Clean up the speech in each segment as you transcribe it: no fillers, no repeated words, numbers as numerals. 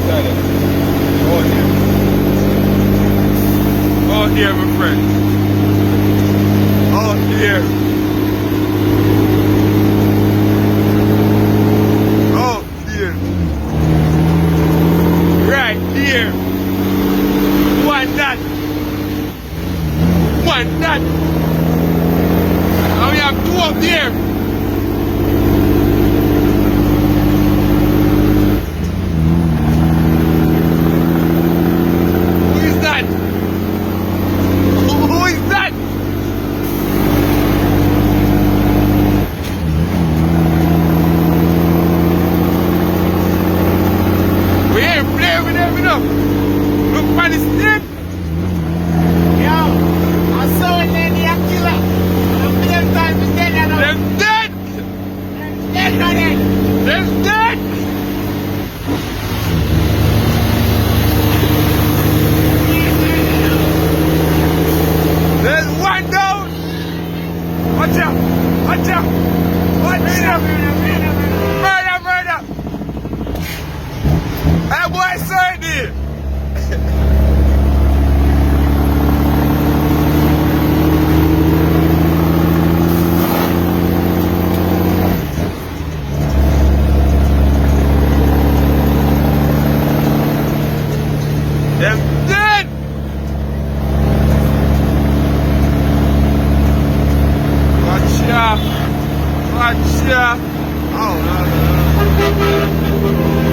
outside. Oh dear. Oh dear, my friend. Oh dear. Oh dear. Right here. One that. One that. Now we have two up there. Look for the stick. Yo, I saw it there, the killer. I'm them time is dead and Them dead. dead man. Them dead. There's one down. Watch out. Watch out. Watch out. Murder, murder. That boy saw it there. Them dead! Watch out! Watch out! Oh, no, no.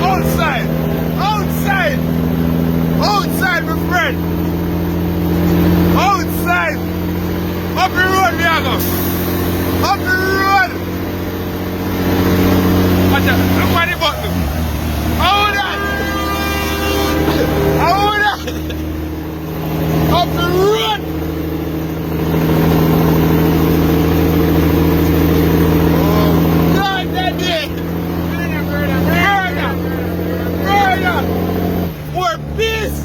Outside! Outside! Outside, my friend! Outside! Up the road, me I go! Up the road! Watch out! Look at the button! Hold on! Hold on! Up the road! Oh, God, that did! Murder! More peace!